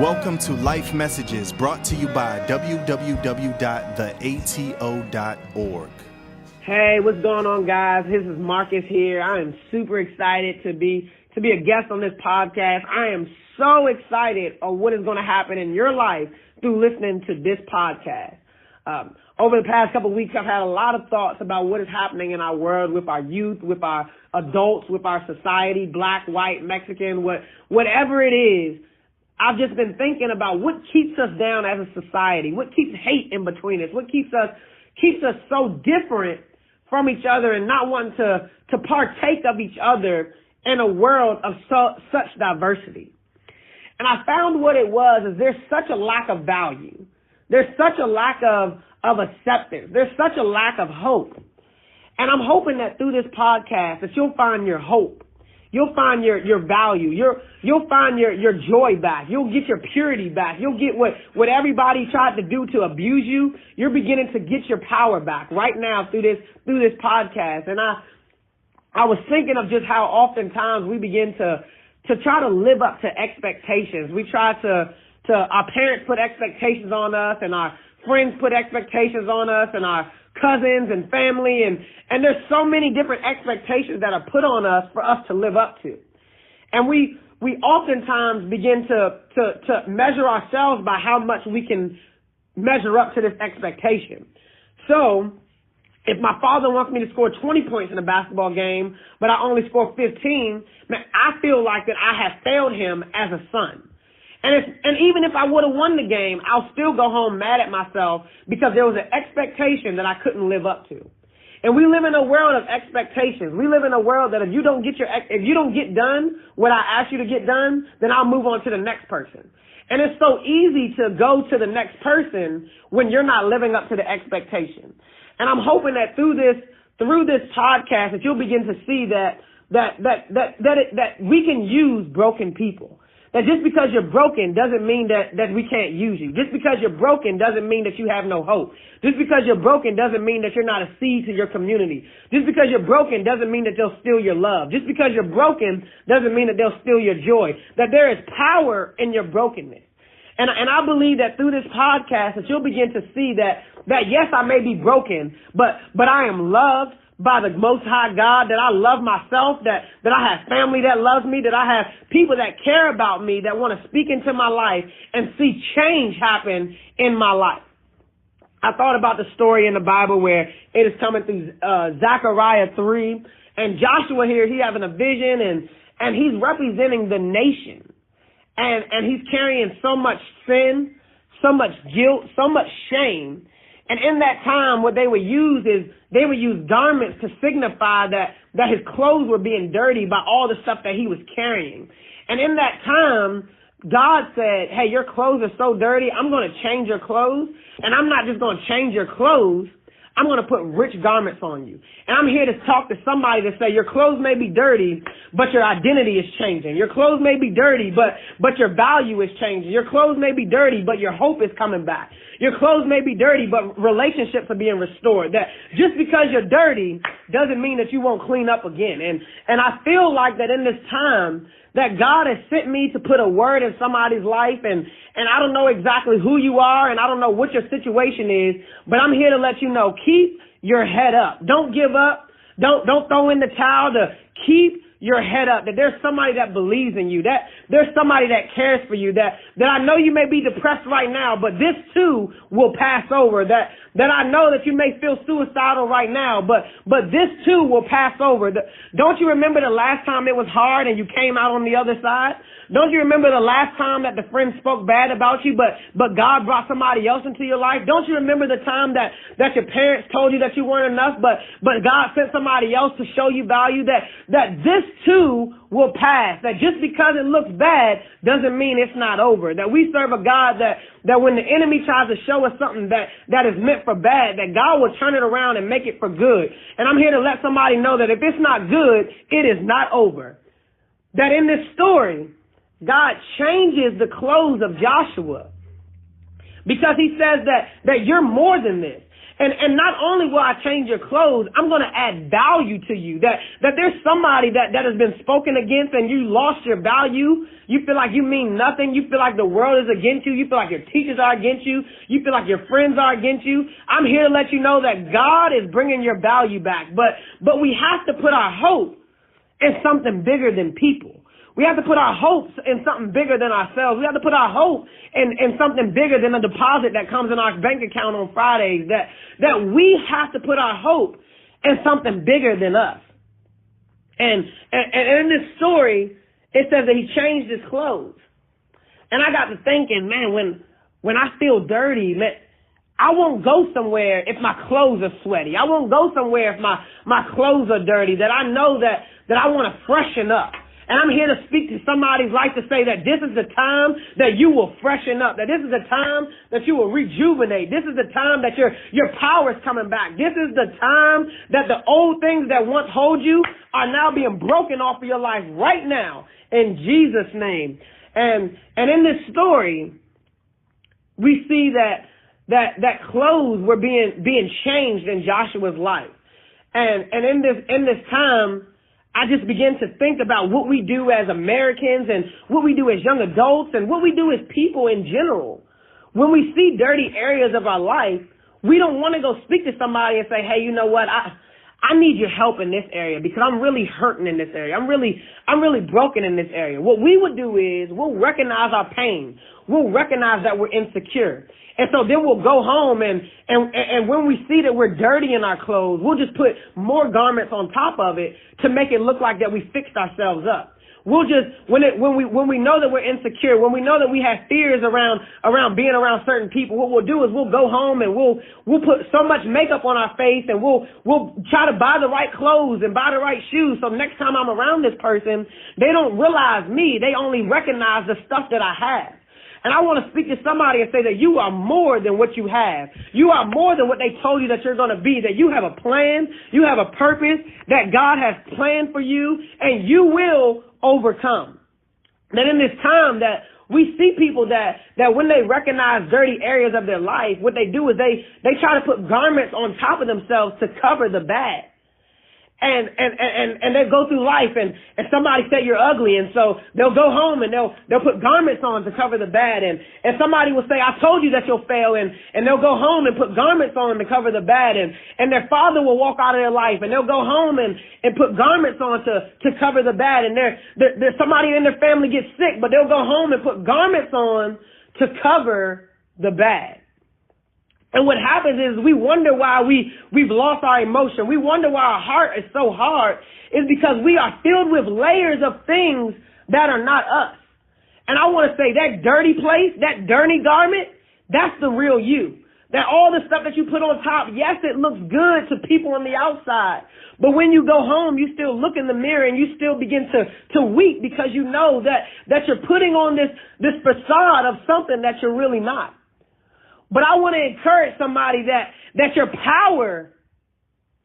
Welcome to Life Messages, brought to you by www.theato.org. Hey, what's going on, guys? This is Marcus here. I am super excited to be a guest on this podcast. I am so excited of what is going to happen in your life through listening to this podcast. Over the past couple of weeks, I've had a lot of thoughts about what is happening in our world with our youth, with our adults, with our society, black, white, Mexican, whatever it is. I've just been thinking about what keeps us down as a society, what keeps hate in between us, what keeps us so different from each other and not wanting to partake of each other in a world of such diversity. And I found what it was is there's such a lack of value. There's such a lack of acceptance. There's such a lack of hope. And I'm hoping that through this podcast that you'll find your hope. You'll find your value. You'll find your joy back. You'll get your purity back. You'll get what everybody tried to do to abuse you. You're beginning to get your power back right now through this podcast. And I was thinking of just how oftentimes we begin to try to live up to expectations. We try to our parents put expectations on us, and our friends put expectations on us, and our cousins and family, and there's so many different expectations that are put on us for us to live up to. And we oftentimes begin to measure ourselves by how much we can measure up to this expectation. So if my father wants me to score 20 points in a basketball game, but I only score 15, man, I feel like that I have failed him as a son. And even if I would have won the game, I'll still go home mad at myself because there was an expectation that I couldn't live up to. And we live in a world of expectations. We live in a world that if you don't get done what I ask you to get done, then I'll move on to the next person. And it's so easy to go to the next person when you're not living up to the expectation. And I'm hoping that through this podcast that you'll begin to see that we can use broken people. That just because you're broken doesn't mean that we can't use you. Just because you're broken doesn't mean that you have no hope. Just because you're broken doesn't mean that you're not a seed to your community. Just because you're broken doesn't mean that they'll steal your love. Just because you're broken doesn't mean that they'll steal your joy. That there is power in your brokenness. And I believe that through this podcast that you'll begin to see that yes, I may be broken, but I am loved by the Most High God, that I love myself, that I have family that loves me, that I have people that care about me, that want to speak into my life and see change happen in my life. I thought about the story in the Bible where it is coming through Zechariah 3, and Joshua here, he's having a vision, and he's representing the nation, and he's carrying so much sin, so much guilt, so much shame. And in that time, what they would use is they would use garments to signify that his clothes were being dirty by all the stuff that he was carrying. And in that time, God said, hey, your clothes are so dirty, I'm going to change your clothes. And I'm not just going to change your clothes, I'm going to put rich garments on you. And I'm here to talk to somebody to say your clothes may be dirty, but your identity is changing. Your clothes may be dirty, but your value is changing. Your clothes may be dirty, but your hope is coming back. Your clothes may be dirty, but relationships are being restored. That just because you're dirty doesn't mean that you won't clean up again. And I feel like that in this time that God has sent me to put a word in somebody's life, and I don't know exactly who you are, and I don't know what your situation is, but I'm here to let you know, keep your head up. Don't give up. Don't throw in the towel. To keep your head up, that there's somebody that believes in you, that there's somebody that cares for you, that I know you may be depressed right now, but this too will pass over, that I know that you may feel suicidal right now, but this too will pass over. Don't you remember the last time it was hard and you came out on the other side? Don't you remember the last time that the friend spoke bad about you, but God brought somebody else into your life? Don't you remember the time that your parents told you that you weren't enough, but God sent somebody else to show you value? That this too will pass. That just because it looks bad doesn't mean it's not over. That we serve a God that when the enemy tries to show us something that is meant for bad, that God will turn it around and make it for good. And I'm here to let somebody know that if it's not good, it is not over. That in this story, God changes the clothes of Joshua because he says that you're more than this. And not only will I change your clothes, I'm going to add value to you. That there's somebody that has been spoken against and you lost your value. You feel like you mean nothing. You feel like the world is against you. You feel like your teachers are against you. You feel like your friends are against you. I'm here to let you know that God is bringing your value back. But we have to put our hope in something bigger than people. We have to put our hopes in something bigger than ourselves. We have to put our hope in something bigger than a deposit that comes in our bank account on Fridays. That we have to put our hope in something bigger than us. And in this story, it says that he changed his clothes. And I got to thinking, man, when I feel dirty, man, I won't go somewhere if my clothes are sweaty. I won't go somewhere if my clothes are dirty. That I know that I want to freshen up. And I'm here to speak to somebody's life to say that this is the time that you will freshen up, that this is the time that you will rejuvenate. This is the time that your power is coming back. This is the time that the old things that once hold you are now being broken off of your life right now in Jesus' name. And in this story, we see that clothes were being changed in Joshua's life. And in this time, I just begin to think about what we do as Americans and what we do as young adults and what we do as people in general. When we see dirty areas of our life, we don't want to go speak to somebody and say, hey, you know what? I need your help in this area because I'm really hurting in this area. I'm really broken in this area. What we would do is we'll recognize our pain. We'll recognize that we're insecure. And so then we'll go home and when we see that we're dirty in our clothes, we'll just put more garments on top of it to make it look like that we fixed ourselves up. We'll just, when we know that we're insecure, when we know that we have fears around being around certain people, what we'll do is we'll go home and we'll put so much makeup on our face and we'll try to buy the right clothes and buy the right shoes. So next time I'm around this person, they don't realize me. They only recognize the stuff that I have. And I want to speak to somebody and say that you are more than what you have. You are more than what they told you that you're going to be, that you have a plan, you have a purpose, that God has planned for you, and you will overcome. That in this time that we see people that when they recognize dirty areas of their life, what they do is they try to put garments on top of themselves to cover the bad. And they go through life and somebody say you're ugly, and so they'll go home and they'll put garments on to cover the bad, and somebody will say, I told you that you'll fail, and they'll go home and put garments on to cover the bad, and their father will walk out of their life and they'll go home and put garments on to cover the bad, and there's somebody in their family gets sick, but they'll go home and put garments on to cover the bad. And what happens is we wonder why we've lost our emotion. We wonder why our heart is so hard. It's because we are filled with layers of things that are not us. And I want to say that dirty place, that dirty garment, that's the real you. That all the stuff that you put on top, yes, it looks good to people on the outside. But when you go home, you still look in the mirror and you still begin to weep because you know that you're putting on this facade of something that you're really not. But I want to encourage somebody that your power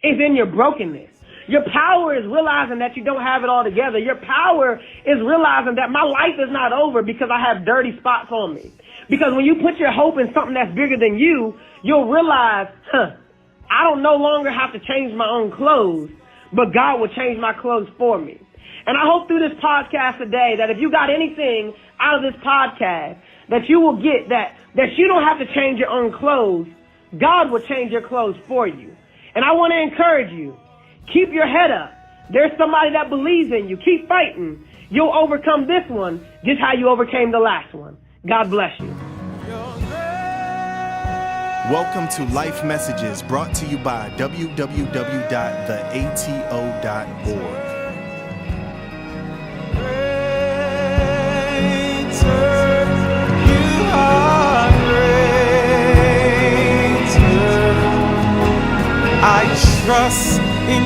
is in your brokenness. Your power is realizing that you don't have it all together. Your power is realizing that my life is not over because I have dirty spots on me. Because when you put your hope in something that's bigger than you, you'll realize, I don't no longer have to change my own clothes, but God will change my clothes for me. And I hope through this podcast today that if you got anything out of this podcast, that you will get that you don't have to change your own clothes. God will change your clothes for you. And I want to encourage you, keep your head up. There's somebody that believes in you. Keep fighting. You'll overcome this one just how you overcame the last one. God bless you. Welcome to Life Messages brought to you by www.theato.org. I trust in